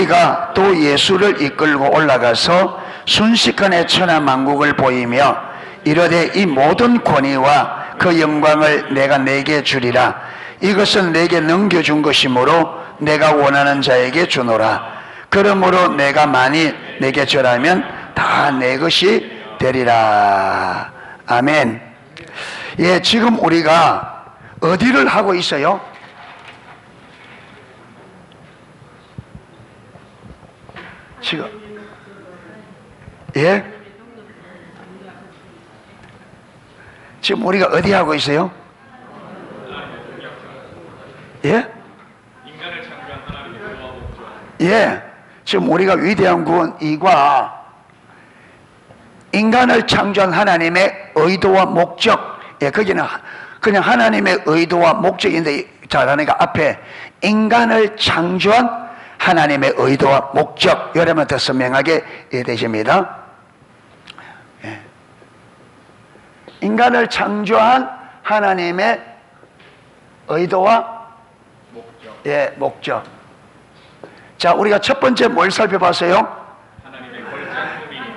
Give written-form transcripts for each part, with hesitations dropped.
우리가 또 예수를 이끌고 올라가서 순식간에 천하만국을 보이며 이르되 이 모든 권위와 그 영광을 내가 내게 주리라. 이것은 내게 넘겨준 것이므로 내가 원하는 자에게 주노라. 그러므로 내가 만일 내게 절하면 다 내 것이 되리라. 아멘. 예, 지금 우리가 어디를 하고 있어요? 지금 예? 지금 우리가 어디 하고 있어요? 예? 예, 지금 우리가 위대한 구원이과 인간을 창조한 하나님의 의도와 목적, 예, 거기는 그냥 하나님의 의도와 목적인데, 잘하니까 앞에 인간을 창조한 하나님의 의도와 목적, 여러분 더 선명하게 되십니다. 예. 인간을 창조한 하나님의 의도와 목적. 예, 목적. 자, 우리가 첫 번째 뭘 살펴봤어요?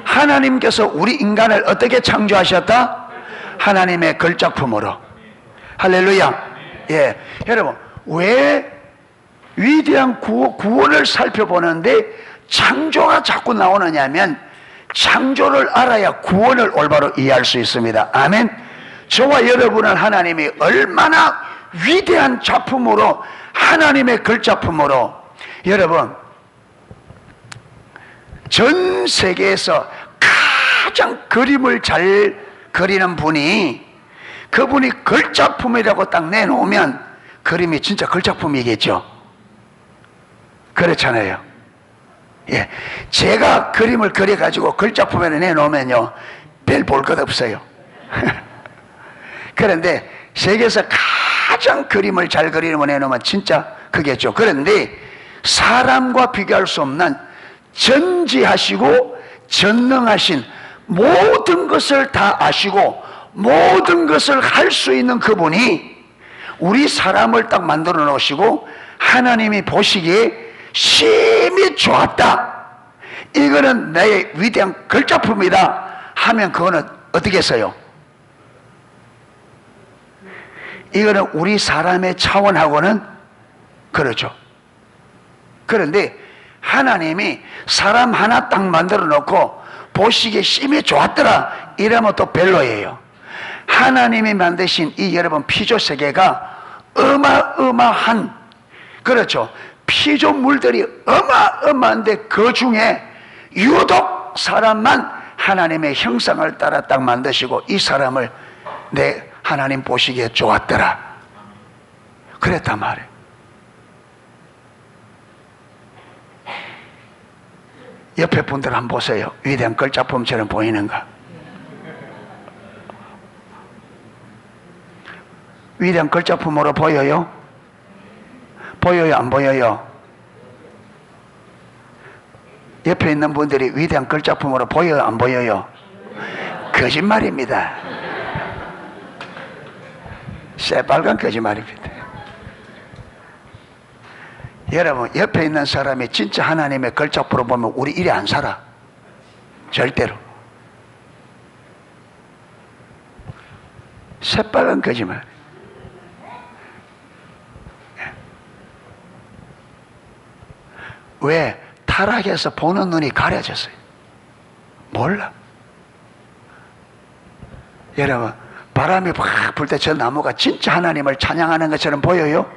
하나님께서 우리 인간을 어떻게 창조하셨다? 하나님의 걸작품으로. 할렐루야. 예, 여러분, 왜 위대한 구원을 살펴보는데 창조가 자꾸 나오느냐면, 창조를 알아야 구원을 올바로 이해할 수 있습니다. 아멘. 저와 여러분은 하나님이 얼마나 위대한 작품으로, 하나님의 걸작품으로, 여러분 전 세계에서 가장 그림을 잘 그리는 분이, 그분이 걸작품이라고 딱 내놓으면 그림이 진짜 걸작품이겠죠. 그렇잖아요. 예, 제가 그림을 그려가지고 걸작품에 내놓으면요, 별 볼 것 없어요. 그런데 세계에서 가장 그림을 잘 그리는 분 내놓으면 진짜 그겠죠. 그런데 사람과 비교할 수 없는 전지하시고 전능하신, 모든 것을 다 아시고 모든 것을 할 수 있는 그분이 우리 사람을 딱 만들어 놓으시고 하나님이 보시기에 심히 좋았다, 이거는 나의 위대한 걸작품이다 하면 그거는 어떻게 했어요? 이거는 우리 사람의 차원하고는 그렇죠. 그런데 하나님이 사람 하나 딱 만들어 놓고 보시기에 심히 좋았더라 이러면 또 별로예요. 하나님이 만드신 이 여러분 피조 세계가 어마어마한, 그렇죠, 피조물들이 어마어마한데 그 중에 유독 사람만 하나님의 형상을 따라 딱 만드시고 이 사람을 내 하나님 보시기에 좋았더라 그랬단 말이에요. 옆에 분들 한번 보세요. 위대한 걸작품처럼 보이는가? 위대한 걸작품으로 보여요? 보여요, 안 보여요? 옆에 있는 분들이 위대한 걸작품으로 보여요, 안 보여요? 거짓말입니다. 새빨간 거짓말입니다. 여러분, 옆에 있는 사람이 진짜 하나님의 걸작품으로 보면 우리 이리 안 살아. 절대로. 새빨간 거짓말. 왜? 타락해서 보는 눈이 가려졌어요. 몰라. 여러분, 바람이 확 불 때 저 나무가 진짜 하나님을 찬양하는 것처럼 보여요?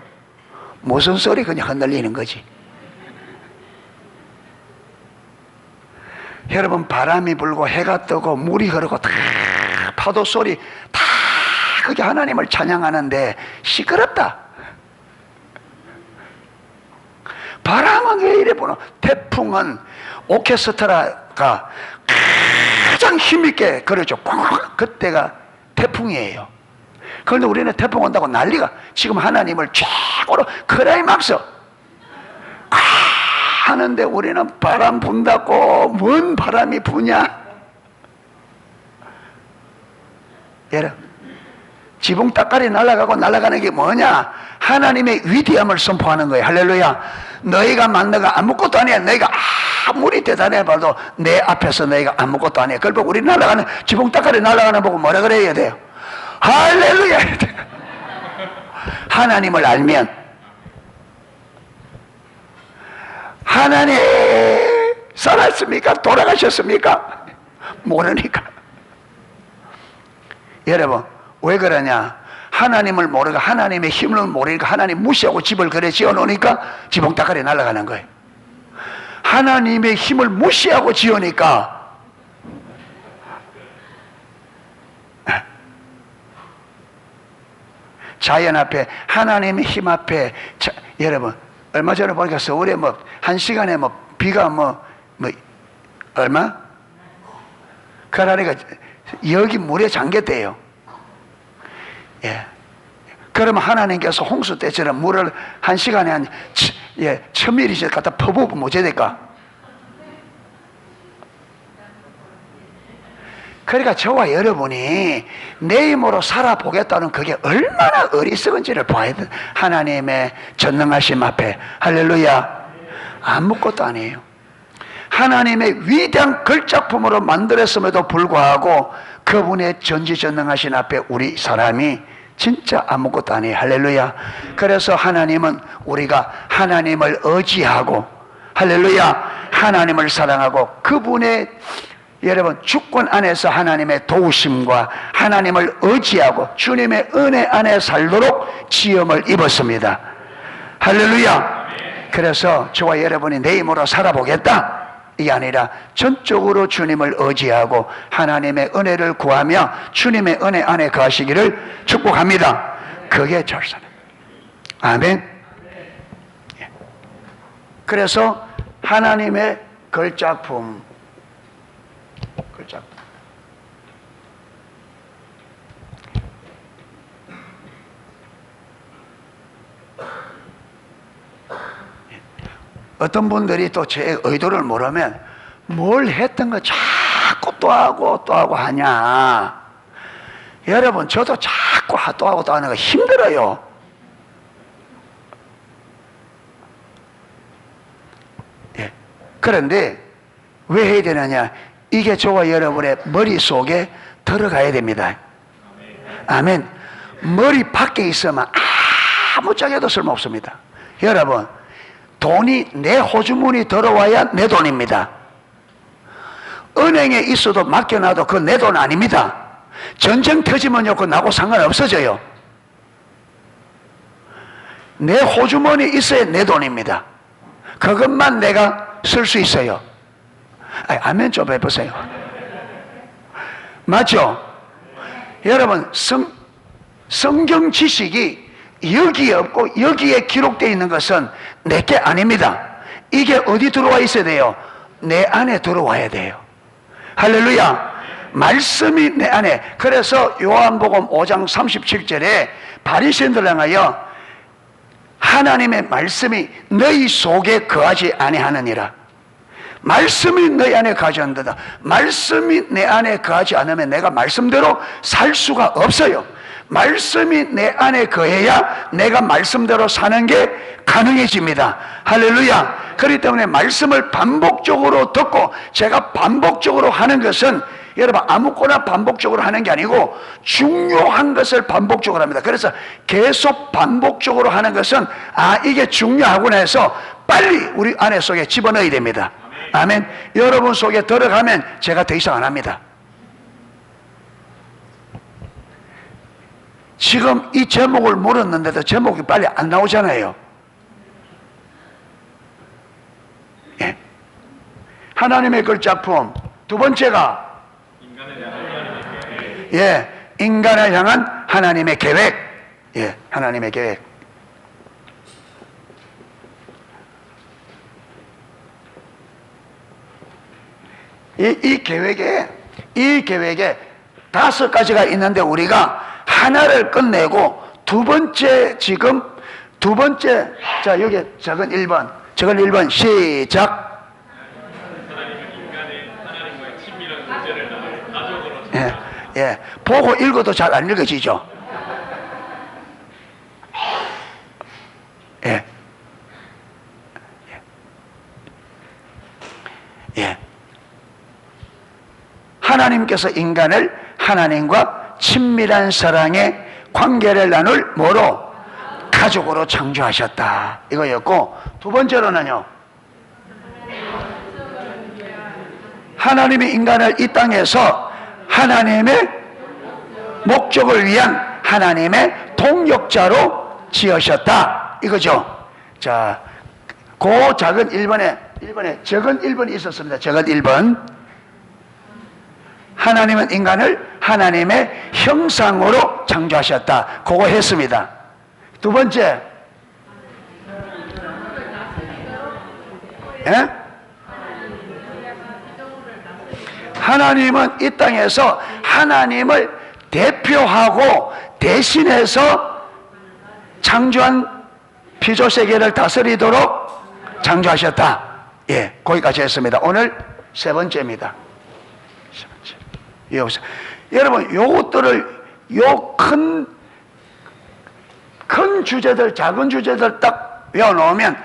무슨 소리? 그냥 흔들리는 거지. 여러분, 바람이 불고 해가 뜨고 물이 흐르고 다 파도 소리 다 그게 하나님을 찬양하는데 시끄럽다. 바람은 왜 이래 보노? 태풍은 오케스트라가 가장 힘있게 그러죠. 그때가 태풍이에요. 그런데 우리는 태풍 온다고 난리가, 지금 하나님을 최고로 클라이막스 하는데 우리는 바람 분다고 뭔 바람이 부냐? 여러분, 지붕 따까리 날아가고 날아가는 게 뭐냐? 하나님의 위대함을 선포하는 거예요. 할렐루야. 너희가 만나가 아무것도 아니야. 너희가 아무리 대단해봐도 내 앞에서 너희가 아무것도 아니야. 그걸 보고 우리 날아가는 지붕 따까리 날아가는 보고 뭐라 그래야 돼요? 할렐루야. 하나님을 알면, 하나님 살았습니까? 돌아가셨습니까? 모르니까. 여러분 왜 그러냐? 하나님을 모르고 하나님의 힘을 모르니까 하나님 무시하고 집을 그래 지어놓으니까 지붕 따까리 날아가는 거예요. 하나님의 힘을 무시하고 지으니까 자연 앞에, 하나님의 힘 앞에, 여러분 얼마 전에 보니까 서울에 뭐 한 시간에 뭐 비가 얼마? 그러니까 여기 물에 잠겼대요. 예. 그러면 하나님께서 홍수 때처럼 물을 한 시간에 한 1000ml씩 갖다 퍼부으면 뭐지 될까? 그러니까 저와 여러분이 내 힘으로 살아보겠다는 그게 얼마나 어리석은지를 봐야 돼. 하나님의 전능하심 앞에. 할렐루야. 아무것도 아니에요. 하나님의 위대한 걸작품으로 만들었음에도 불구하고 그분의 전지전능하신 앞에 우리 사람이 진짜 아무것도 아니에요. 할렐루야. 그래서 하나님은 우리가 하나님을 의지하고, 할렐루야, 하나님을 사랑하고 그분의, 여러분 주권 안에서 하나님의 도우심과 하나님을 의지하고 주님의 은혜 안에 살도록 지음을 입었습니다. 할렐루야. 그래서 저와 여러분이 내 힘으로 살아보겠다 이게 아니라 전적으로 주님을 의지하고 하나님의 은혜를 구하며 주님의 은혜 안에 거하시기를 축복합니다. 그게 절사네. 아멘. 그래서 하나님의 걸작품, 어떤 분들이 또 제 의도를 모르면 뭘 했던 거 자꾸 또 하고 하냐. 여러분 저도 자꾸 또 하는 거 힘들어요. 예. 그런데 왜 해야 되느냐? 이게 저와 여러분의 머릿속에 들어가야 됩니다. 아멘. 머리 밖에 있으면 아무짝에도 쓸모없습니다. 여러분 돈이 내 호주머니 들어와야 내 돈입니다. 은행에 있어도 맡겨놔도 그건 내 돈 아닙니다. 전쟁 터지면요 그거 나하고 상관없어져요. 내 호주머니 있어야 내 돈입니다. 그것만 내가 쓸 수 있어요. 아멘 좀 해보세요. 맞죠? 여러분 성경 지식이 여기에 없고 여기에 기록되어 있는 것은 내게 아닙니다. 이게 어디 들어와 있어야 돼요? 내 안에 들어와야 돼요. 할렐루야. 말씀이 내 안에. 그래서 요한복음 5장 37절에 바리새인들 향하여 하나님의 말씀이 너희 속에 거하지 아니하느니라. 말씀이 너희 안에 거하지 않는다. 말씀이 내 안에 거하지 않으면 내가 말씀대로 살 수가 없어요. 말씀이 내 안에 거해야 내가 말씀대로 사는 게 가능해집니다. 할렐루야. 그렇기 때문에 말씀을 반복적으로 듣고 제가 반복적으로 하는 것은 여러분 아무거나 반복적으로 하는 게 아니고 중요한 것을 반복적으로 합니다. 그래서 계속 반복적으로 하는 것은 이게 중요하구나 해서 빨리 우리 안에 속에 집어넣어야 됩니다. 아멘. 여러분 속에 들어가면 제가 더 이상 안 합니다. 지금 이 제목을 물었는데도 제목이 빨리 안 나오잖아요. 예. 하나님의 걸작품. 두 번째가 인간을 향한 하나님의 계획. 예, 하나님의 계획. 이 계획에 5가지가 있는데 우리가 하나를 끝내고 두 번째 자 여기 적은 1번 적은 1번 시작. 예, 보고 읽어도 잘 안 읽어지죠. 예. 예. 하나님께서 인간을 하나님과 친밀한 사랑의 관계를 나눌 뭐로? 가족으로 창조하셨다. 이거였고, 두 번째로는요, 하나님이 인간을 이 땅에서 하나님의 목적을 위한 하나님의 동역자로 지으셨다. 이거죠. 자, 그 작은 1번에 적은 1번이 있었습니다. 적은 1번. 하나님은 인간을 하나님의 형상으로 창조하셨다. 그거 했습니다. 두 번째, 예? 하나님은 이 땅에서 하나님을 대표하고 대신해서 창조한 피조세계를 다스리도록 창조하셨다. 예, 거기까지 했습니다. 오늘 세 번째입니다. 세 번째. 여러분, 요것들을 큰 주제들, 작은 주제들 딱 외워놓으면,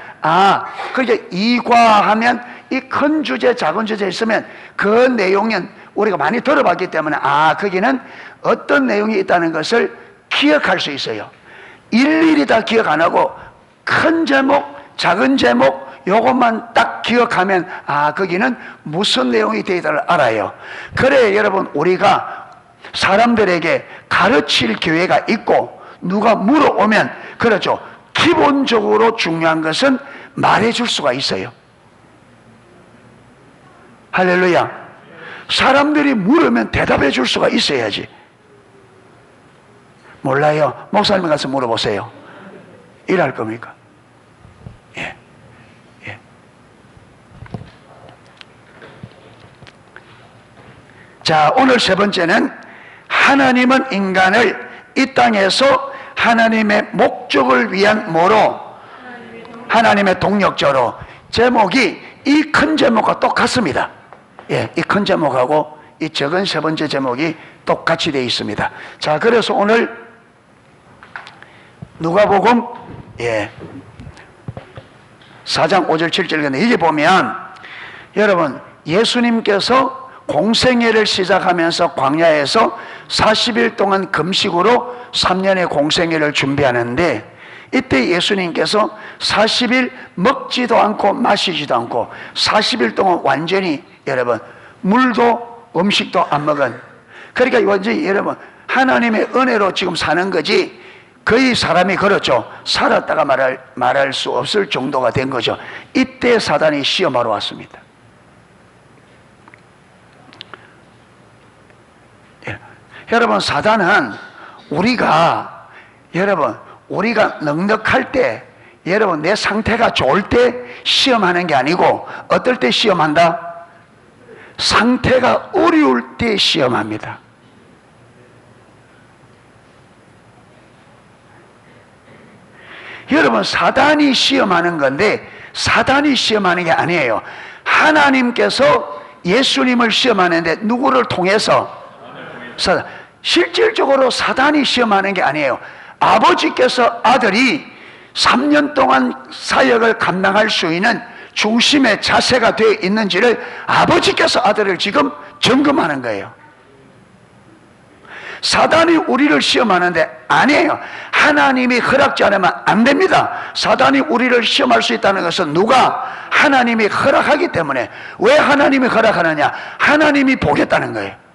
그렇게 이과하면 이 큰 주제, 작은 주제 있으면 그 내용은 우리가 많이 들어봤기 때문에, 거기는 어떤 내용이 있다는 것을 기억할 수 있어요. 일일이 다 기억 안 하고 큰 제목, 작은 제목 요것만 딱 기억하면 거기는 무슨 내용이 되어 있다를 알아요. 그래 여러분, 우리가 사람들에게 가르칠 기회가 있고 누가 물어오면, 그렇죠, 기본적으로 중요한 것은 말해줄 수가 있어요. 할렐루야. 사람들이 물으면 대답해 줄 수가 있어야지. 몰라요. 목사님 가서 물어보세요. 일할 겁니까? 예. 예. 자, 오늘 세 번째는 하나님은 인간을 이 땅에서 하나님의 목적을 위한 뭐로? 하나님의 동력자로. 제목이 이 큰 제목과 똑같습니다. 예, 이 큰 제목하고 이 적은 세 번째 제목이 똑같이 되어 있습니다. 자, 그래서 오늘 누가복음 4장 5절 7절 이게 보면, 여러분, 예수님께서 공생애를 시작하면서 광야에서 40일 동안 금식으로 3년의 공생애를 준비하는데, 이때 예수님께서 40일 먹지도 않고 마시지도 않고 40일 동안 완전히 여러분 물도 음식도 안 먹은, 그러니까 완전히 여러분 하나님의 은혜로 지금 사는 거지, 거의 사람이 그렇죠, 살았다가 말할 수 없을 정도가 된 거죠. 이때 사단이 시험하러 왔습니다. 여러분, 사단은 우리가 넉넉할 때, 여러분 내 상태가 좋을 때 시험하는 게 아니고 어떨 때 시험한다? 상태가 어려울 때 시험합니다. 여러분, 사단이 시험하는 건데 사단이 시험하는 게 아니에요. 하나님께서 예수님을 시험하는데 누구를 통해서? 실질적으로 사단이 시험하는 게 아니에요. 아버지께서 아들이 3년 동안 사역을 감당할 수 있는 중심의 자세가 되어 있는지를 아버지께서 아들을 지금 점검하는 거예요. 사단이 우리를 시험하는데 아니에요. 하나님이 허락지 않으면 안 됩니다. 사단이 우리를 시험할 수 있다는 것은 누가? 하나님이 허락하기 때문에. 왜 하나님이 허락하느냐? 하나님이 보겠다는 거예요.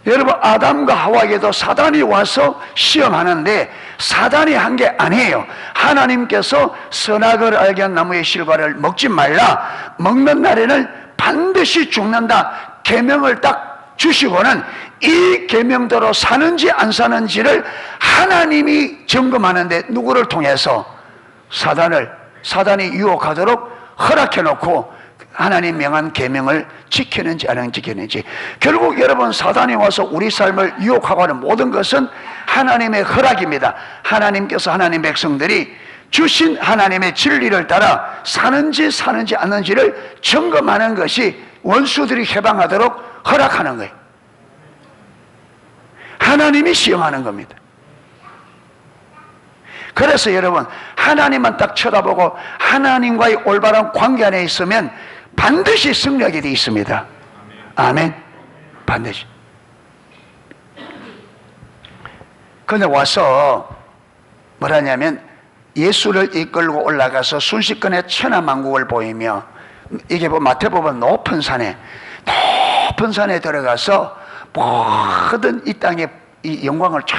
여러분, 아담과 하와에게도 사단이 와서 시험하는데 사단이 한 게 아니에요. 하나님께서 선악을 알게 한 나무의 실과를 먹지 말라, 먹는 날에는 반드시 죽는다 계명을 딱 주시고는 이 계명대로 사는지 안 사는지를 하나님이 점검하는데 누구를 통해서? 사단이 유혹하도록 허락해 놓고 하나님 명한 계명을 지키는지 안 지키는지. 결국 여러분, 사단이 와서 우리 삶을 유혹하고 하는 모든 것은 하나님의 허락입니다. 하나님께서 하나님 백성들이 주신 하나님의 진리를 따라 사는지 않는지를 점검하는 것이 원수들이 해방하도록 허락하는 거예요. 하나님이 시험하는 겁니다. 그래서 여러분, 하나님만 딱 쳐다보고 하나님과의 올바른 관계 안에 있으면 반드시 승리하게 되어 있습니다. 아멘. 반드시. 근데 와서 뭐라냐면 예수를 이끌고 올라가서 순식간에 천하만국을 보이며, 이게 마태복음 높은 산에 들어가서 모든 이 땅의 이 영광을 쫙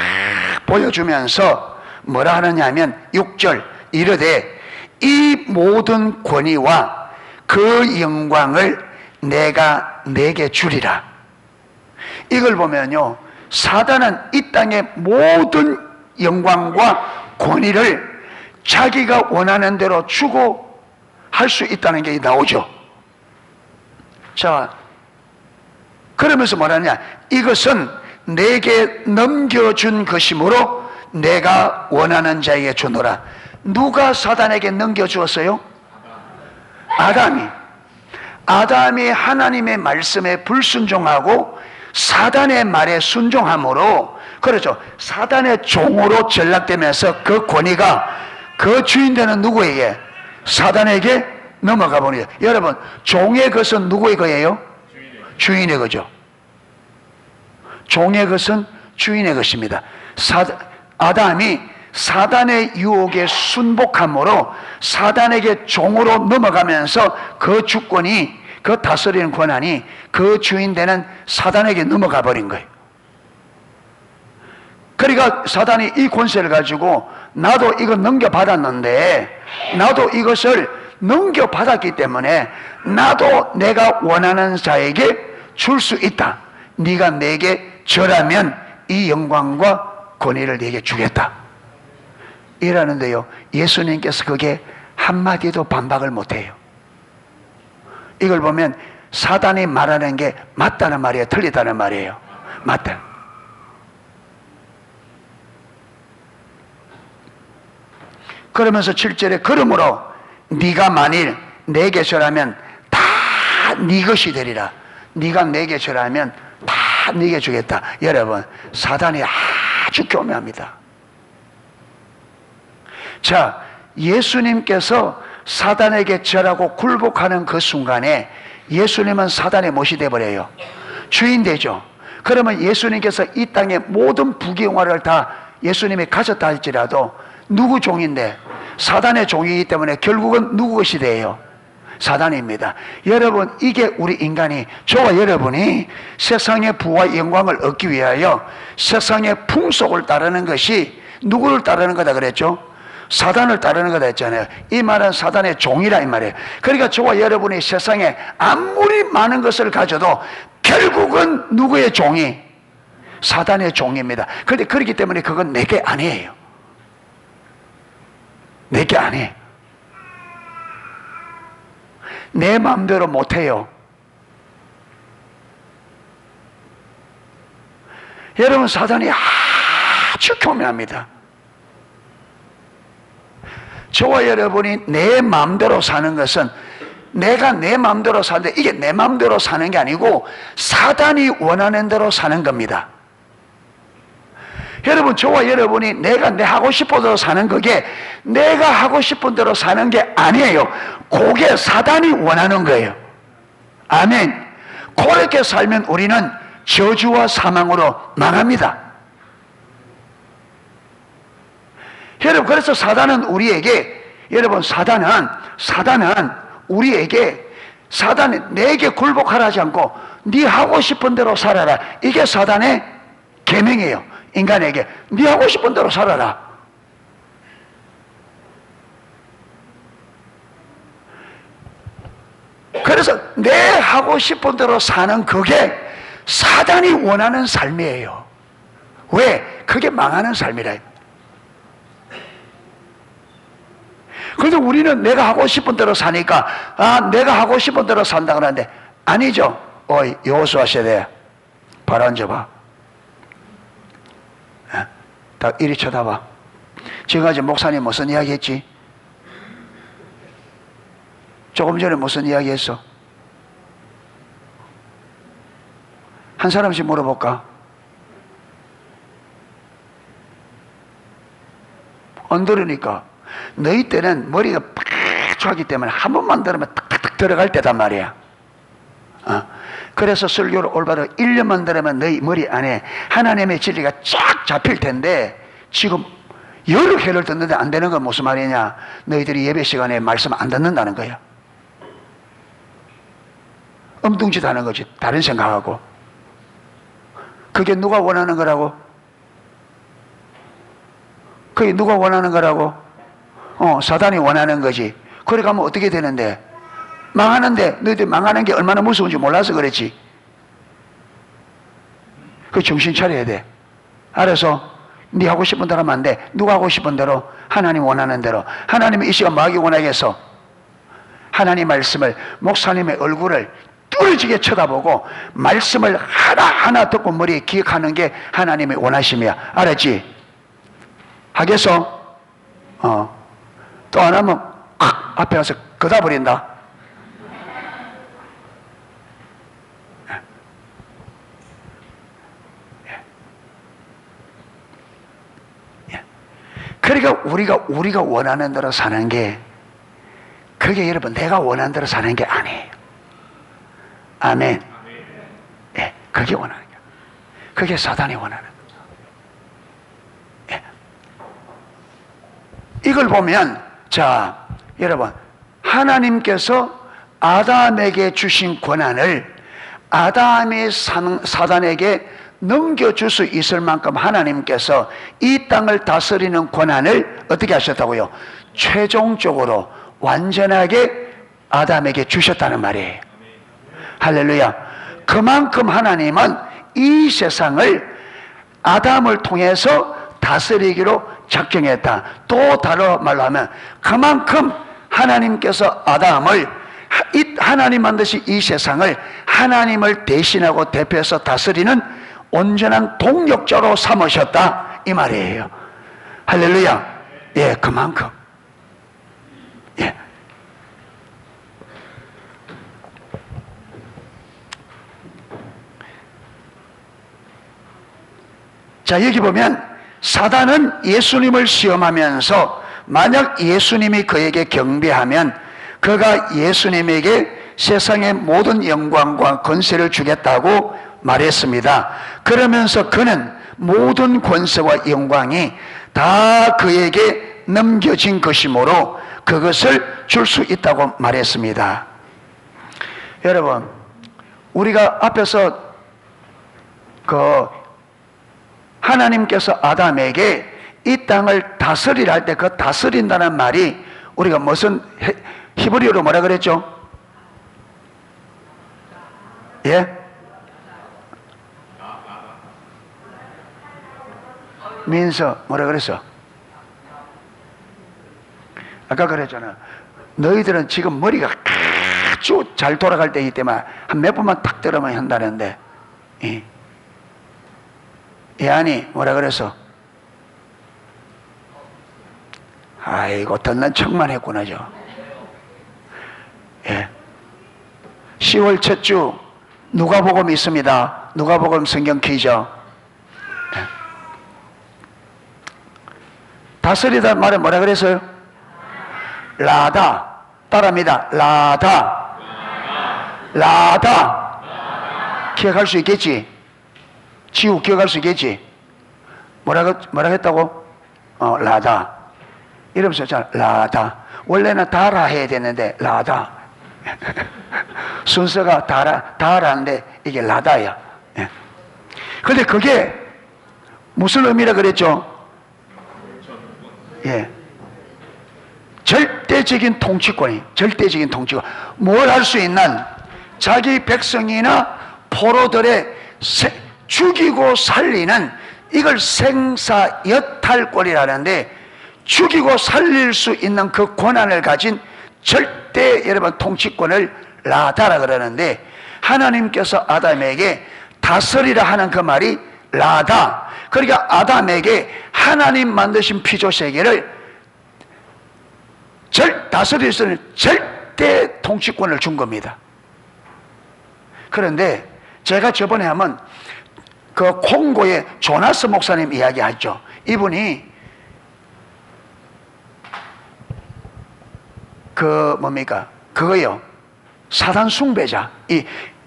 보여주면서 뭐라 하느냐면 6절 이르되 이 모든 권위와 그 영광을 내가 내게 주리라. 이걸 보면요, 사단은 이 땅의 모든 영광과 권위를 자기가 원하는 대로 주고 할 수 있다는 게 나오죠. 자, 그러면서 뭐라냐, 이것은 내게 넘겨준 것이므로 내가 원하는 자에게 주노라. 누가 사단에게 넘겨주었어요? 아담이 하나님의 말씀에 불순종하고 사단의 말에 순종함으로, 그렇죠, 사단의 종으로 전락되면서 그 권위가 그 주인 되는 누구에게? 사단에게 넘어가 버려요. 여러분, 종의 것은 누구의 거예요? 주인의 거죠. 종의 것은 주인의 것입니다. 아담이 사단의 유혹에 순복함으로 사단에게 종으로 넘어가면서 그 주권이, 그 다스리는 권한이 그 주인 되는 사단에게 넘어가 버린 거예요. 그러니까 사단이 이 권세를 가지고 나도 이거 넘겨받았는데, 나도 이것을 넘겨받았기 때문에 나도 내가 원하는 자에게 줄 수 있다. 네가 내게 절하면 이 영광과 권위를 내게 주겠다. 이러는데요, 예수님께서 그게 한마디도 반박을 못해요. 이걸 보면 사단이 말하는 게 맞다는 말이에요, 틀리다는 말이에요? 맞다. 그러면서 7절에 그러므로 네가 만일 내게 절하면 다 네 것이 되리라. 네가 내게 절하면 다 네게 주겠다. 여러분, 사단이 아주 교묘합니다. 자, 예수님께서 사단에게 절하고 굴복하는 그 순간에 예수님은 사단의 못이 되어버려요. 주인 되죠. 그러면 예수님께서 이 땅의 모든 부귀영화를 다 예수님이 가졌다 할지라도 누구 종인데? 사단의 종이기 때문에 결국은 누구 것이 돼요? 사단입니다. 여러분, 이게 우리 인간이, 저와 여러분이 세상의 부와 영광을 얻기 위하여 세상의 풍속을 따르는 것이 누구를 따르는 거다 그랬죠? 사단을 따르는 거다 했잖아요. 이 말은 사단의 종이라 이 말이에요. 그러니까 저와 여러분이 세상에 아무리 많은 것을 가져도 결국은 누구의 종이? 사단의 종입니다. 그런데 그렇기 때문에 그건 내게 아니에요. 내게 아니에요. 내 마음대로 못해요. 여러분, 사단이 아주 교묘합니다. 저와 여러분이 내 마음대로 사는 것은, 내가 내 마음대로 사는데 이게 내 마음대로 사는 게 아니고 사단이 원하는 대로 사는 겁니다. 여러분, 저와 여러분이 내가 하고 싶은 대로 사는 그게 내가 하고 싶은 대로 사는 게 아니에요. 그게 사단이 원하는 거예요. 아멘. 그렇게 살면 우리는 저주와 사망으로 망합니다. 여러분, 그래서 사단은 우리에게, 여러분, 사단은 우리에게, 사단이 내게 굴복하라 하지 않고 네 하고 싶은 대로 살아라. 이게 사단의 계명이에요. 인간에게 네 하고 싶은 대로 살아라. 그래서 내 하고 싶은 대로 사는 그게 사단이 원하는 삶이에요. 왜? 그게 망하는 삶이라. 그래서 우리는 내가 하고 싶은 대로 사니까, 내가 하고 싶은 대로 산다 그러는데 아니죠. 어이, 여호수아 세대 바로 앉아봐. 다 이리 쳐다봐. 지금까지 목사님 무슨 이야기 했지? 조금 전에 무슨 이야기 했어? 한 사람씩 물어볼까? 안 들으니까. 너희 때는 머리가 빡빡하기 때문에 한 번만 들으면 탁탁탁 들어갈 때단 말이야. 그래서 설교를 올바로 1년만 들으면 너희 머리 안에 하나님의 진리가 쫙 잡힐 텐데, 지금 여러 회를 듣는데 안 되는 건 무슨 말이냐? 너희들이 예배 시간에 말씀 안 듣는다는 거야. 엉뚱짓 하는 거지. 다른 생각하고. 그게 누가 원하는 거라고? 그게 누가 원하는 거라고? 사단이 원하는 거지. 그래 가면 어떻게 되는데? 망하는데, 너희들 망하는 게 얼마나 무서운지 몰라서 그랬지. 그 정신 차려야 돼. 알아서 네 하고 싶은 대로 하면 안 돼. 누가 하고 싶은 대로, 하나님 원하는 대로. 하나님이 이 시간 뭐 하기 원하겠어? 하나님 말씀을, 목사님의 얼굴을 뚫어지게 쳐다보고 말씀을 하나하나 듣고 머리에 기억하는 게 하나님의 원하심이야. 알았지? 하겠어? 또 안 하면 앞에 가서 걷어버린다. 그러니까 우리가 원하는 대로 사는 게, 그게 여러분 내가 원하는 대로 사는 게 아니에요. 아멘. 예, 그게 원하는 거야. 그게 사단이 원하는 거야. 예. 이걸 보면, 자, 여러분, 하나님께서 아담에게 주신 권한을 아담이 사단에게 넘겨줄 수 있을 만큼 하나님께서 이 땅을 다스리는 권한을 어떻게 하셨다고요? 최종적으로 완전하게 아담에게 주셨다는 말이에요. 할렐루야. 그만큼 하나님은 이 세상을 아담을 통해서 다스리기로 작정했다. 또 다른 말로 하면 그만큼 하나님께서 아담을, 하나님 만드신 이 세상을 하나님을 대신하고 대표해서 다스리는 온전한 동력자로 삼으셨다, 이 말이에요. 할렐루야. 예, 그만큼. 예. 자, 여기 보면 사단은 예수님을 시험하면서 만약 예수님이 그에게 경배하면 그가 예수님에게 세상의 모든 영광과 권세를 주겠다고 말했습니다. 그러면서 그는 모든 권세와 영광이 다 그에게 넘겨진 것이므로 그것을 줄 수 있다고 말했습니다. 여러분, 우리가 앞에서 하나님께서 아담에게 이 땅을 다스리라 할 때 그 다스린다는 말이 우리가 무슨 히브리어로 뭐라 그랬죠? 예? 민서 뭐라 그랬어? 아까 그랬잖아. 너희들은 지금 머리가 아주 잘 돌아갈 때이기 때문에 한 몇 번만 탁 들으면 한다는데, 아니 뭐라 그랬어? 아이고 듣는 척만 했구나. 예. 10월 첫 주 누가복음 있습니다. 누가복음 성경 퀴즈. 다스리다 말은 뭐라 그랬어요? 라다. 따라합니다. 라다. 기억할 수 있겠지? 지우 기억할 수 있겠지? 뭐라 했다고? 라다. 이름 썼잖아. 라다. 원래는 다라 해야 되는데 라다. 순서가 다라인데 이게 라다야. 그런데 그게 무슨 의미라 그랬죠? 예. 절대적인 통치권. 뭘 할 수 있는, 자기 백성이나 포로들의 죽이고 살리는, 이걸 생사여탈권이라는데, 죽이고 살릴 수 있는 그 권한을 가진 절대 여러분 통치권을 라다라 그러는데, 하나님께서 아담에게 다스리라 하는 그 말이 라다. 그러니까 아담에게 하나님 만드신 피조세계를 다스릴 수 있는 절대 통치권을 준 겁니다. 그런데 제가 저번에 하면 그 콩고의 조나스 목사님 이야기하죠. 이분이 뭡니까? 그거요. 사단 숭배자.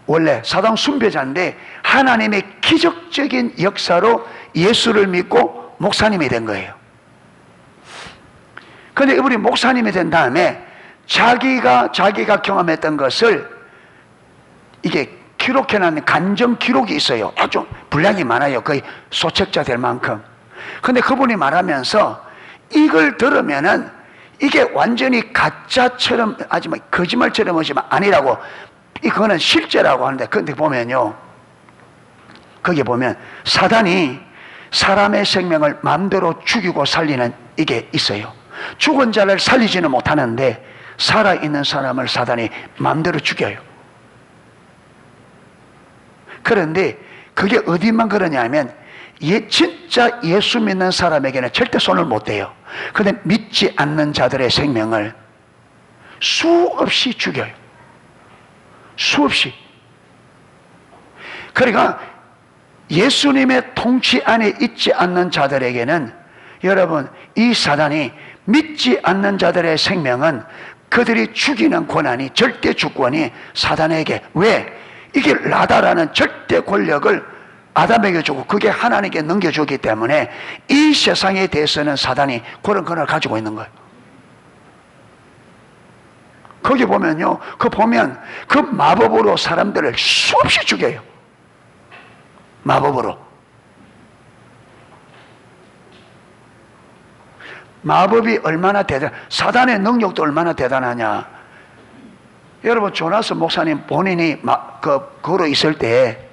원래 사단 숭배자인데 하나님의 기적적인 역사로 예수를 믿고 목사님이 된 거예요. 그런데 이분이 목사님이 된 다음에 자기가 경험했던 것을 이게 기록해놓은 간정 기록이 있어요. 아주 분량이 많아요. 거의 소책자 될 만큼. 근데 그분이 말하면서 이걸 들으면은 이게 완전히 가짜처럼 하지만 거짓말처럼 하지만 아니라고, 이거는 실제라고 하는데, 근데 보면요, 거기 보면 사단이 사람의 생명을 마음대로 죽이고 살리는 이게 있어요. 죽은 자를 살리지는 못하는데 살아있는 사람을 사단이 마음대로 죽여요. 그런데 그게 어디만 그러냐면 진짜 예수 믿는 사람에게는 절대 손을 못 대요. 그런데 믿지 않는 자들의 생명을 수없이 죽여요. 수없이. 그러니까 예수님의 통치 안에 있지 않는 자들에게는, 여러분, 이 사단이 믿지 않는 자들의 생명은 그들이 죽이는 권한이, 절대 주권이 사단에게, 왜? 이게 라다라는 절대 권력을 아담에게 주고 그게 하나님께 넘겨주기 때문에 이 세상에 대해서는 사단이 그런 권한을 가지고 있는 거예요. 거기 보면요, 그 마법으로 사람들을 수없이 죽여요. 마법으로. 마법이 얼마나 사단의 능력도 얼마나 대단하냐. 여러분, 조나스 목사님 본인이 거로 있을 때,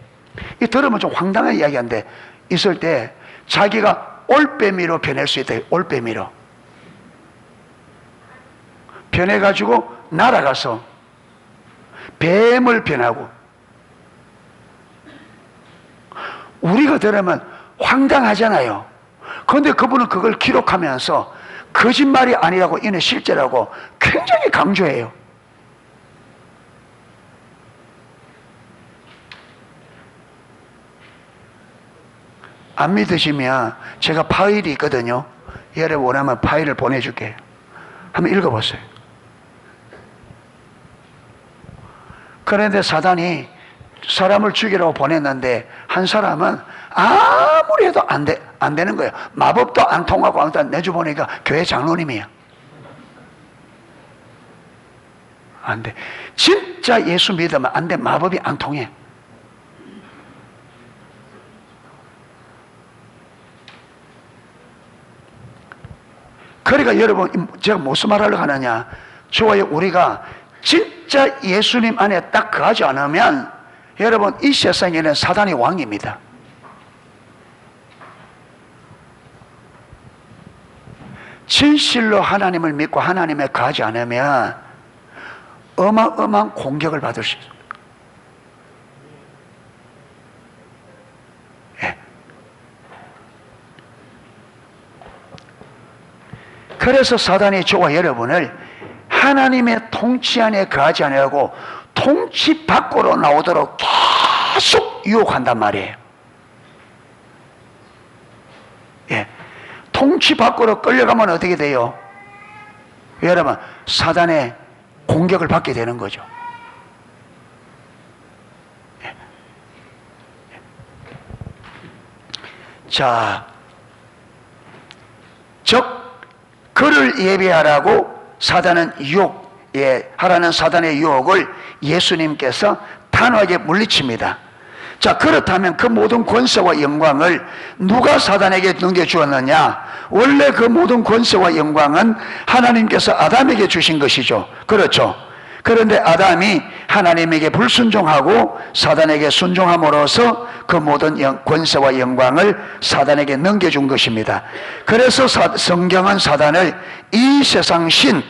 이 들으면 좀 황당한 이야기인데, 있을 때 자기가 올빼미로 변할 수 있다. 올빼미로 변해가지고 날아가서 뱀을 변하고, 우리가 들으면 황당하잖아요. 그런데 그분은 그걸 기록하면서 거짓말이 아니라고, 이는 실제라고 굉장히 강조해요. 안 믿으시면 제가 파일이 있거든요. 여러분 원하면 파일을 보내줄게요. 한번 읽어보세요. 그런데 사단이 사람을 죽이라고 보냈는데 한 사람은 아무리 해도 안 되는 거예요. 마법도 안 통하고 아무튼 내주보니까 교회 장로님이야. 안 돼. 진짜 예수 믿으면 안 돼. 마법이 안 통해. 그러니까 여러분, 제가 무슨 말 하려고 하느냐, 좋아요. 우리가 진짜 예수님 안에 딱 거하지 않으면, 여러분, 이 세상에는 사단이 왕입니다. 진실로 하나님을 믿고 하나님에 거하지 않으면 어마어마한 공격을 받을 수 있어요. 예. 그래서 사단이 저와 여러분을 하나님의 통치 안에 거하지 않으려고 통치 밖으로 나오도록 계속 유혹한단 말이에요. 예. 통치 밖으로 끌려가면 어떻게 돼요? 여러분, 사단의 공격을 받게 되는 거죠. 예. 자, 즉 그를 예배하라고 사단은 하라는 사단의 유혹을 예수님께서 단호하게 물리칩니다. 자, 그렇다면 그 모든 권세와 영광을 누가 사단에게 넘겨주었느냐? 원래 그 모든 권세와 영광은 하나님께서 아담에게 주신 것이죠. 그렇죠. 그런데 아담이 하나님에게 불순종하고 사단에게 순종함으로써 그 모든 권세와 영광을 사단에게 넘겨준 것입니다. 그래서 성경은 사단을 이 세상 신,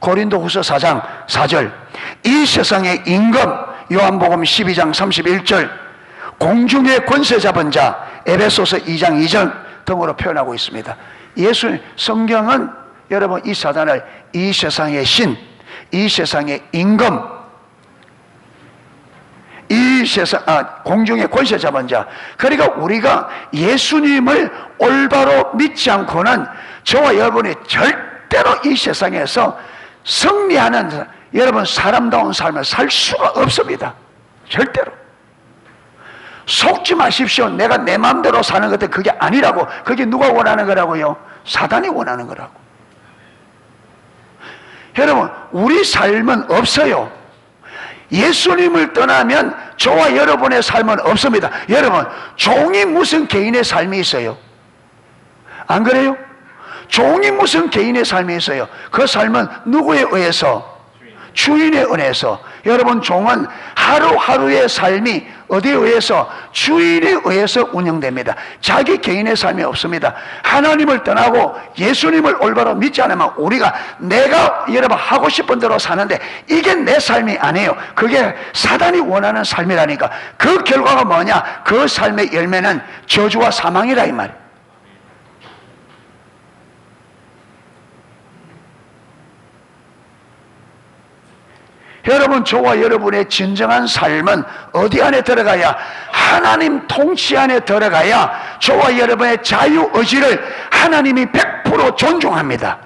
고린도후서 4장 4절, 이 세상의 임금, 요한복음 12장 31절, 공중의 권세 잡은 자, 에베소서 2장 2절 등으로 표현하고 있습니다. 성경은 여러분 이 사단을 이 세상의 신, 이 세상의 임금, 이 세상 공중의 권세 잡은 자. 그러니까 우리가 예수님을 올바로 믿지 않고는 저와 여러분이 절대로 이 세상에서 승리하는 여러분 사람다운 삶을 살 수가 없습니다. 절대로. 속지 마십시오. 내가 내 마음대로 사는 것도 그게 아니라고. 그게 누가 원하는 거라고요? 사단이 원하는 거라고. 여러분, 우리 삶은 없어요. 예수님을 떠나면 저와 여러분의 삶은 없습니다. 여러분, 종이 무슨 개인의 삶이 있어요? 안 그래요? 종이 무슨 개인의 삶이 있어요? 그 삶은 누구에 의해서? 주인에 의해서. 여러분, 종은 하루하루의 삶이 어디에 의해서? 주인에 의해서 운영됩니다. 자기 개인의 삶이 없습니다. 하나님을 떠나고 예수님을 올바로 믿지 않으면 우리가 내가 여러분 하고 싶은 대로 사는데 이게 내 삶이 아니에요. 그게 사단이 원하는 삶이라니까. 그 결과가 뭐냐? 그 삶의 열매는 저주와 사망이라 이 말이에요. 여러분, 저와 여러분의 진정한 삶은 어디 안에 들어가야? 하나님 통치 안에 들어가야 저와 여러분의 자유의지를 하나님이 100% 존중합니다.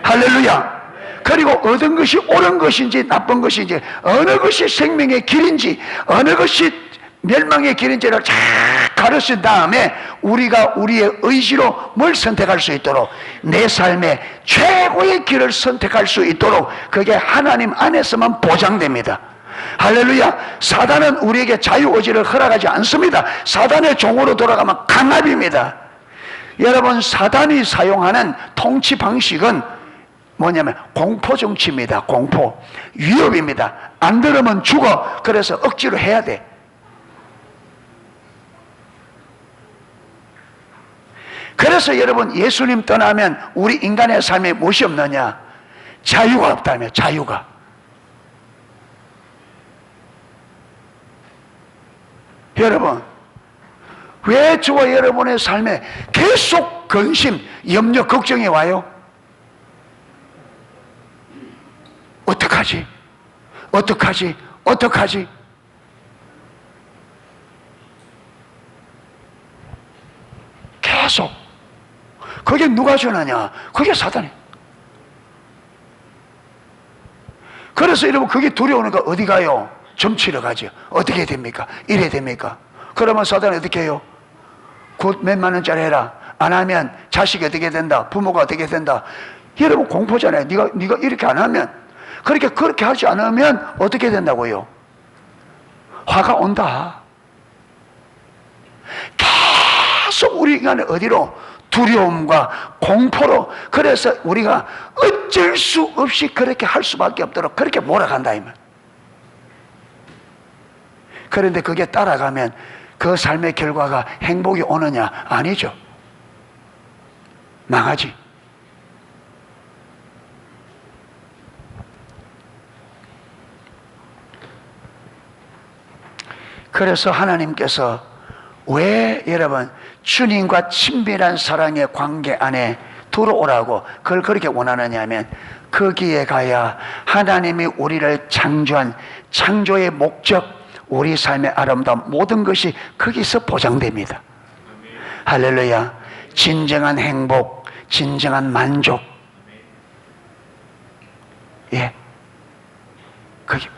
할렐루야. 그리고 얻은 것이 옳은 것인지 나쁜 것인지, 어느 것이 생명의 길인지 어느 것이 멸망의 길인지를 잘 가르친 다음에 우리가 우리의 의지로 뭘 선택할 수 있도록, 내 삶의 최고의 길을 선택할 수 있도록 그게 하나님 안에서만 보장됩니다. 할렐루야. 사단은 우리에게 자유의지를 허락하지 않습니다. 사단의 종으로 돌아가면 강압입니다. 여러분, 사단이 사용하는 통치 방식은 뭐냐면 공포 정치입니다. 공포. 위협입니다. 안 들으면 죽어. 그래서 억지로 해야 돼. 그래서 여러분, 예수님 떠나면 우리 인간의 삶에 무엇이 없느냐? 자유가 없다며. 자유가. 여러분, 왜 저와 여러분의 삶에 계속 근심, 염려, 걱정이 와요? 어떡하지? 어떡하지? 어떡하지? 계속. 그게 누가 전하냐? 그게 사단이. 그래서 여러분, 그게 두려우니까 어디 가요? 점치러 가죠. 어떻게 됩니까? 이래 됩니까? 그러면 사단이 어떻게 해요? 곧 몇만 원짜리 해라. 안 하면 자식이 어떻게 된다? 부모가 어떻게 된다? 여러분, 공포잖아요. 네가 이렇게 안 하면, 그렇게 하지 않으면 어떻게 된다고요? 화가 온다. 계속 우리 인간은 어디로? 두려움과 공포로. 그래서 우리가 어쩔 수 없이 그렇게 할 수밖에 없도록 그렇게 몰아간다 이 말. 그런데 그게 따라가면 그 삶의 결과가 행복이 오느냐? 아니죠. 망하지. 그래서 하나님께서 왜 여러분 주님과 친밀한 사랑의 관계 안에 들어오라고 그걸 그렇게 원하느냐 하면, 거기에 가야 하나님이 우리를 창조한 창조의 목적, 우리 삶의 아름다운 모든 것이 거기서 보장됩니다. 할렐루야. 진정한 행복, 진정한 만족. 예, 거기.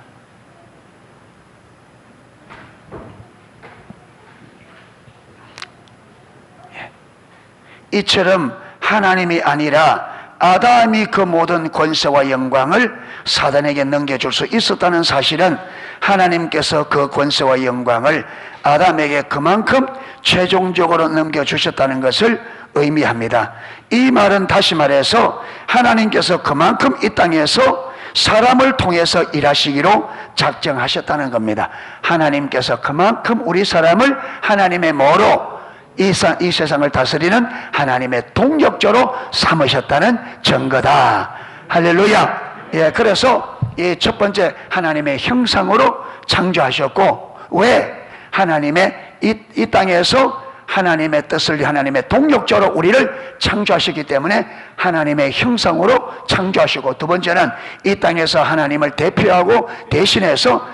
이처럼 하나님이 아니라 아담이 그 모든 권세와 영광을 사단에게 넘겨줄 수 있었다는 사실은 하나님께서 그 권세와 영광을 아담에게 그만큼 최종적으로 넘겨주셨다는 것을 의미합니다. 이 말은 다시 말해서 하나님께서 그만큼 이 땅에서 사람을 통해서 일하시기로 작정하셨다는 겁니다. 하나님께서 그만큼 우리 사람을 하나님의 뭐로? 이 세상을 다스리는 하나님의 동력자로 삼으셨다는 증거다. 할렐루야. 예, 그래서 이 첫 번째 하나님의 형상으로 창조하셨고, 왜? 하나님의 이 땅에서 하나님의 뜻을, 하나님의 동력자로 우리를 창조하셨기 때문에 하나님의 형상으로 창조하시고, 두 번째는 이 땅에서 하나님을 대표하고 대신해서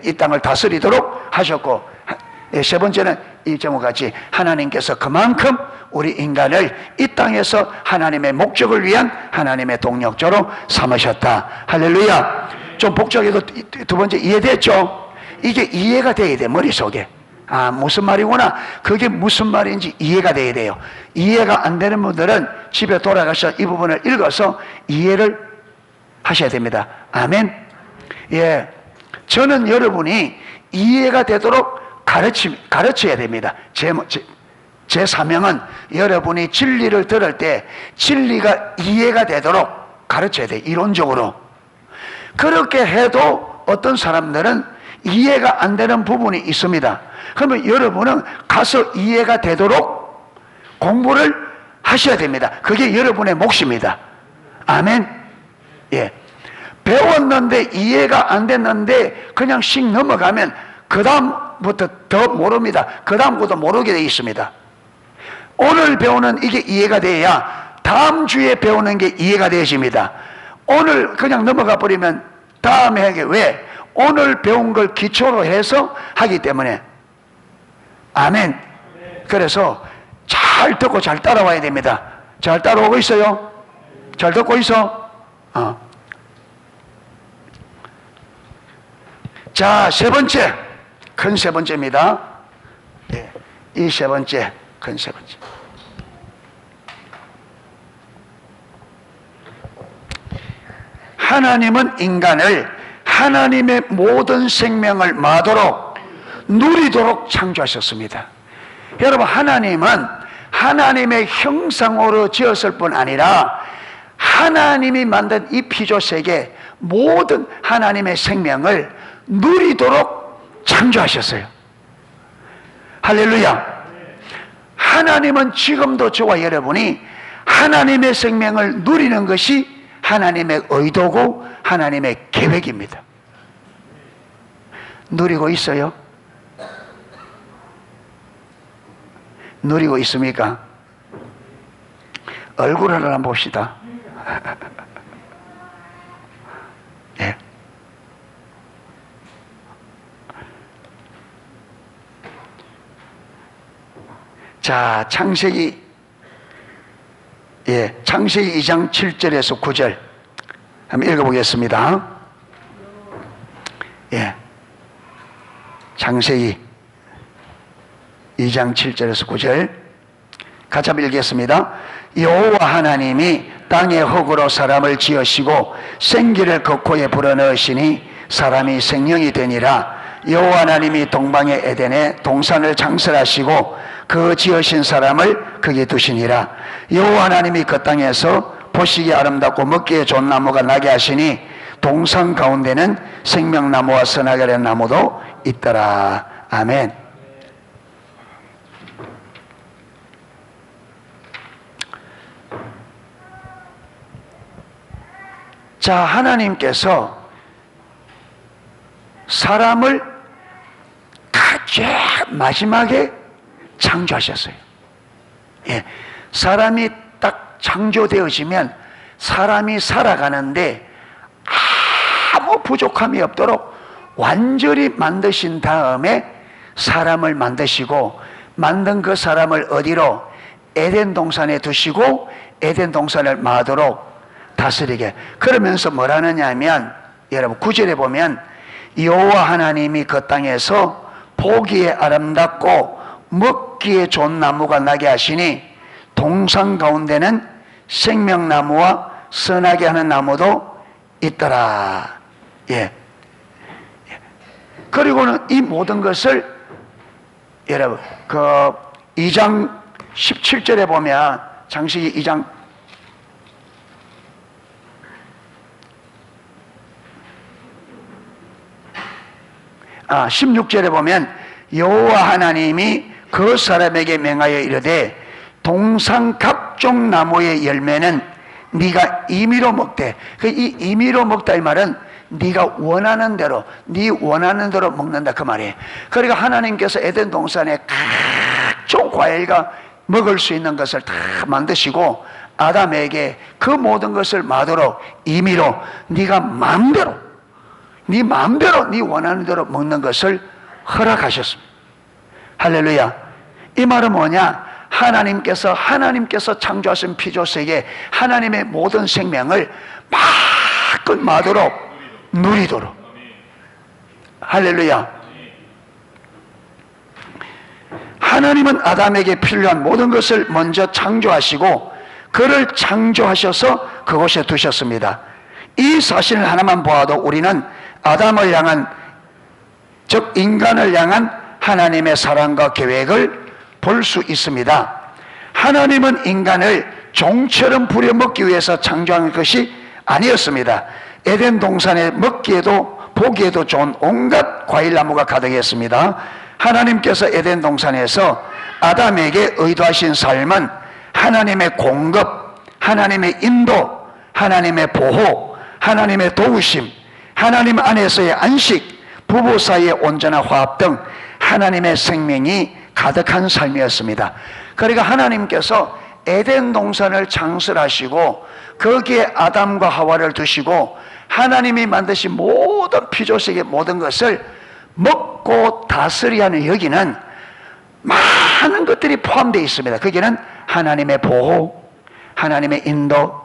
이 땅을 다스리도록 하셨고, 세 번째는 이 제목같이 하나님께서 그만큼 우리 인간을 이 땅에서 하나님의 목적을 위한 하나님의 동력자로 삼으셨다. 할렐루야. 좀 복잡해도 두 번째 이해됐죠? 이게 이해가 돼야 돼, 머릿속에. 아, 무슨 말이구나. 그게 무슨 말인지 이해가 돼야 돼요. 이해가 안 되는 분들은 집에 돌아가서 이 부분을 읽어서 이해를 하셔야 됩니다. 아멘. 예. 저는 여러분이 이해가 되도록 가르쳐야 됩니다. 제 사명은 여러분이 진리를 들을 때 진리가 이해가 되도록 가르쳐야 돼요. 이론적으로. 그렇게 해도 어떤 사람들은 이해가 안 되는 부분이 있습니다. 그러면 여러분은 가서 이해가 되도록 공부를 하셔야 됩니다. 그게 여러분의 몫입니다. 아멘. 예. 배웠는데 이해가 안 됐는데 그냥 씩 넘어가면 그 다음부터 더 모릅니다. 그 다음부터 모르게 되어 있습니다. 오늘 배우는 이게 이해가 돼야 다음 주에 배우는 게 이해가 되어집니다. 오늘 그냥 넘어가 버리면 다음에 하게 왜? 오늘 배운 걸 기초로 해서 하기 때문에. 아멘. 그래서 잘 듣고 잘 따라와야 됩니다. 잘 따라오고 있어요? 잘 듣고 있어? 자, 세 번째, 큰 세 번째입니다. 예, 이 세 번째, 큰 세 번째. 하나님은 인간을 하나님의 모든 생명을 마도록 누리도록 창조하셨습니다. 여러분, 하나님은 하나님의 형상으로 지었을 뿐 아니라 하나님이 만든 이 피조세계 모든 하나님의 생명을 누리도록 창조하셨어요. 할렐루야. 하나님은 지금도 저와 여러분이 하나님의 생명을 누리는 것이 하나님의 의도고 하나님의 계획입니다. 누리고 있어요? 누리고 있습니까? 얼굴을 한번 봅시다. 예. 자, 창세기 2장 7절에서 9절 한번 읽어보겠습니다. 예, 창세기 2장 7절에서 9절 같이 한번 읽겠습니다. 여호와 하나님이 땅의 흙으로 사람을 지으시고 생기를 그 코에 불어넣으시니 사람이 생명이 되니라. 여호와 하나님이 동방의 에덴에 동산을 창설하시고 그 지으신 사람을 거기에 두시니라. 여호와 하나님이 그 땅에서 보시기에 아름답고 먹기에 좋은 나무가 나게 하시니 동산 가운데는 생명나무와 선악을 한 나무도 있더라. 아멘. 자, 하나님께서 사람을 가장 마지막에 창조하셨어요. 예, 사람이 딱 창조되어지면 사람이 살아가는데 아무 부족함이 없도록 완전히 만드신 다음에 사람을 만드시고, 만든 그 사람을 어디로? 에덴 동산에 두시고 에덴 동산을 마도록 다스리게. 그러면서 뭐라느냐 하면, 여러분 9절에 보면 여호와 하나님이 그 땅에서 보기에 아름답고 먹기에 좋은 나무가 나게 하시니 동산 가운데는 생명나무와 선하게 하는 나무도 있더라. 예. 그리고는 이 모든 것을 여러분 그 2장 17절에 보면, 창세기 2장 16절에 보면 여호와 하나님이 그 사람에게 명하여 이르되 동산 각종 나무의 열매는 네가 임의로 먹되, 이 임의로 먹다 이 말은 네가 원하는 대로, 네 원하는 대로 먹는다 그 말이에요. 그러니까 하나님께서 에덴 동산에 각종 과일과 먹을 수 있는 것을 다 만드시고 아담에게 그 모든 것을 마도록 임의로 네가 마음대로, 네 마음대로 네 원하는 대로 먹는 것을 허락하셨습니다. 할렐루야. 이 말은 뭐냐? 하나님께서 창조하신 피조세계 하나님의 모든 생명을 마도록 누리도록. 할렐루야. 하나님은 아담에게 필요한 모든 것을 먼저 창조하시고 그를 창조하셔서 그곳에 두셨습니다. 이 사실을 하나만 보아도 우리는 아담을 향한, 즉 인간을 향한 하나님의 사랑과 계획을 볼 수 있습니다. 하나님은 인간을 종처럼 부려먹기 위해서 창조한 것이 아니었습니다. 에덴 동산에 먹기에도 보기에도 좋은 온갖 과일나무가 가득했습니다. 하나님께서 에덴 동산에서 아담에게 의도하신 삶은 하나님의 공급, 하나님의 인도, 하나님의 보호, 하나님의 도우심, 하나님 안에서의 안식, 부부 사이의 온전한 화합 등 하나님의 생명이 가득한 삶이었습니다. 그러니까 하나님께서 에덴 동산을 창설하시고 거기에 아담과 하와를 두시고 하나님이 만드신 모든 피조세계 모든 것을 먹고 다스려야 하는 여기는 많은 것들이 포함되어 있습니다. 거기는 하나님의 보호, 하나님의 인도,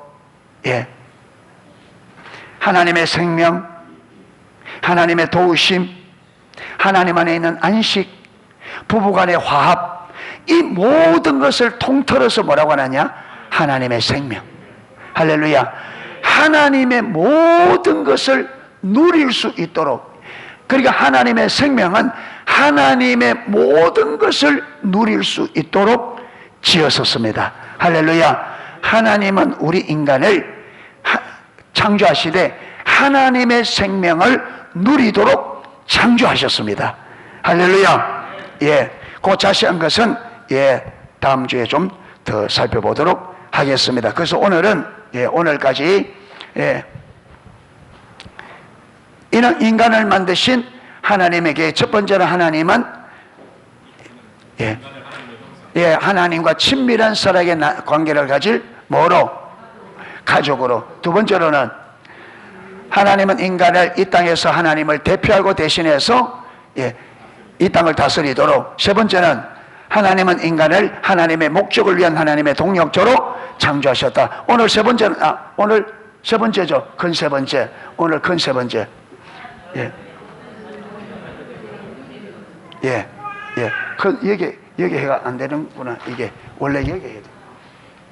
하나님의 생명, 하나님의 도우심, 하나님 안에 있는 안식, 부부간의 화합, 이 모든 것을 통틀어서 뭐라고 하느냐? 하나님의 생명. 할렐루야. 하나님의 모든 것을 누릴 수 있도록, 그러니까 하나님의 생명은 하나님의 모든 것을 누릴 수 있도록 지었었습니다. 할렐루야. 하나님은 우리 인간을 창조하시되 하나님의 생명을 누리도록 창조하셨습니다. 할렐루야. 그 자세한 것은 다음 주에 좀 더 살펴보도록 하겠습니다. 그래서 오늘은 오늘까지 이는 인간을 만드신 하나님에게 첫 번째는 하나님은 하나님과 친밀한 사랑의 관계를 가질 뭐로? 가족으로. 두 번째로는 하나님은 인간을 이 땅에서 하나님을 대표하고 대신해서 이 땅을 다스리도록. 세 번째는 하나님은 인간을 하나님의 목적을 위한 하나님의 동력자로 창조하셨다. 오늘 세 번째는 오늘 세 번째죠. 큰 세 번째. 오늘 큰 세 번째. 여기 해가 안 되는구나. 이게 원래 여기 해야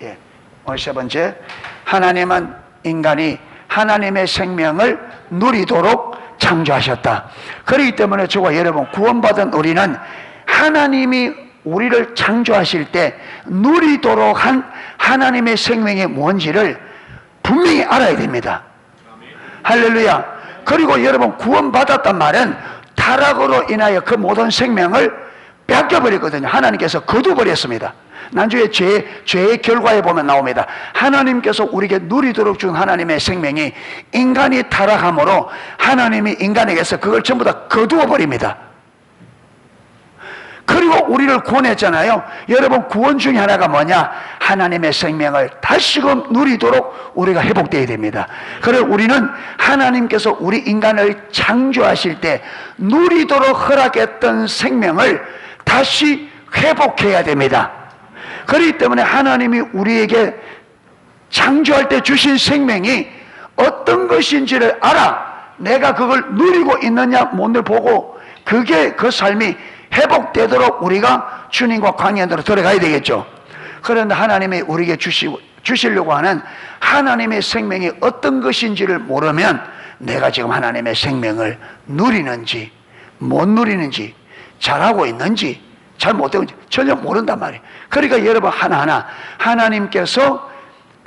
돼. 오늘 세 번째. 하나님은 인간이 하나님의 생명을 누리도록 창조하셨다. 그렇기 때문에 저와 여러분 구원받은 우리는 하나님이 우리를 창조하실 때 누리도록 한 하나님의 생명이 뭔지를 분명히 알아야 됩니다. 할렐루야. 그리고 여러분 구원받았단 말은 타락으로 인하여 그 모든 생명을 뺏겨버렸거든요. 하나님께서 거두버렸습니다. 난주에 죄의 결과에 보면 나옵니다. 하나님께서 우리에게 누리도록 준 하나님의 생명이 인간이 타락함으로 하나님이 인간에게서 그걸 전부 다 거두어 버립니다. 그리고 우리를 구원했잖아요. 여러분 구원 중에 하나가 뭐냐? 하나님의 생명을 다시금 누리도록 우리가 회복되어야 됩니다. 그래서 우리는 하나님께서 우리 인간을 창조하실 때 누리도록 허락했던 생명을 다시 회복해야 됩니다. 그렇기 때문에 하나님이 우리에게 창조할 때 주신 생명이 어떤 것인지를 알아. 내가 그걸 누리고 있느냐 못을 보고 그게 그 삶이 회복되도록 우리가 주님과 관계로 들어가야 되겠죠. 그런데 하나님이 우리에게 주시려고 하는 하나님의 생명이 어떤 것인지를 모르면 내가 지금 하나님의 생명을 누리는지 못 누리는지 잘하고 있는지 잘 못되고 있는지 전혀 모른단 말이에요. 그러니까 여러분 하나하나 하나님께서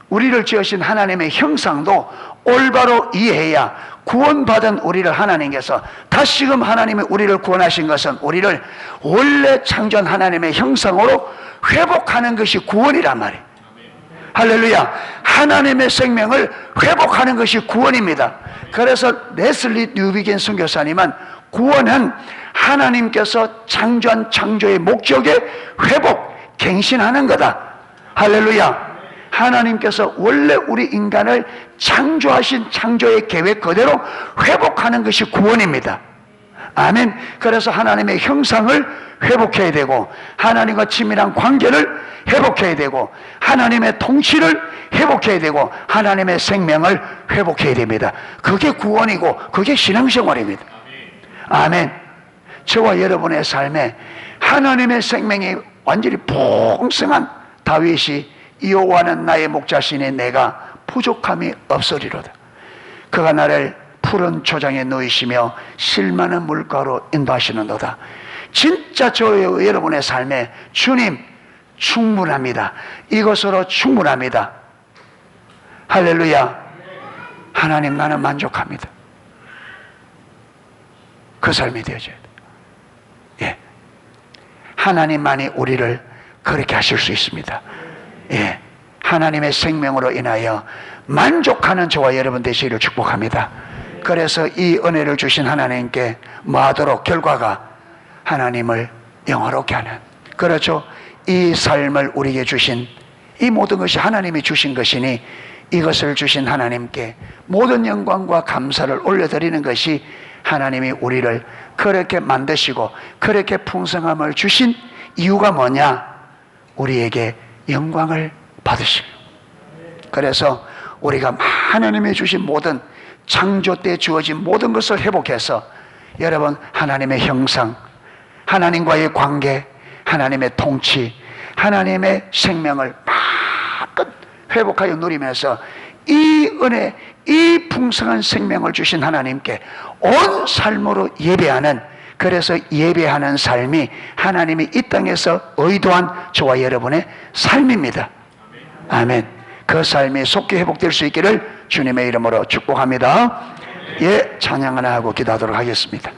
우리를 지으신 하나님의 형상도 올바로 이해해야 구원받은 우리를 하나님께서 다시금 하나님이 우리를 구원하신 것은 우리를 원래 창조한 하나님의 형상으로 회복하는 것이 구원이란 말이에요. 할렐루야. 하나님의 생명을 회복하는 것이 구원입니다. 그래서 레슬리 뉴비겐 선교사님은 구원은 하나님께서 창조한 창조의 목적에 회복, 갱신하는 거다. 할렐루야. 하나님께서 원래 우리 인간을 창조하신 창조의 계획 그대로 회복하는 것이 구원입니다. 아멘. 그래서 하나님의 형상을 회복해야 되고, 하나님과 친밀한 관계를 회복해야 되고, 하나님의 통치를 회복해야 되고, 하나님의 생명을 회복해야 됩니다. 그게 구원이고 그게 신앙생활입니다. 아멘. 저와 여러분의 삶에 하나님의 생명이 완전히 풍성한 다윗이 여호와는 나의 목자시니 내가 부족함이 없으리로다. 그가 나를 푸른 초장에 누이시며 실만한 물가로 인도하시는도다. 진짜 저 여러분의 삶에 주님 충분합니다. 이것으로 충분합니다. 할렐루야. 하나님 나는 만족합니다. 그 삶이 되어져야 돼요. 예. 하나님만이 우리를 그렇게 하실 수 있습니다. 예. 하나님의 생명으로 인하여 만족하는 저와 여러분 되시기를 축복합니다. 그래서 이 은혜를 주신 하나님께 뭐하도록 결과가 하나님을 영화롭게 하는, 그렇죠. 이 삶을 우리에게 주신 이 모든 것이 하나님이 주신 것이니 이것을 주신 하나님께 모든 영광과 감사를 올려드리는 것이 하나님이 우리를 그렇게 만드시고 그렇게 풍성함을 주신 이유가 뭐냐? 우리에게 영광을 받으시고. 그래서 우리가 하나님이 주신 모든 창조 때 주어진 모든 것을 회복해서 여러분 하나님의 형상, 하나님과의 관계, 하나님의 통치, 하나님의 생명을 마음껏 회복하여 누리면서 이 은혜, 이 풍성한 생명을 주신 하나님께 온 삶으로 예배하는, 그래서 예배하는 삶이 하나님이 이 땅에서 의도한 저와 여러분의 삶입니다. 아멘. 그 삶이 속히 회복될 수 있기를 주님의 이름으로 축복합니다. 예, 찬양 하나 하고 기도하도록 하겠습니다.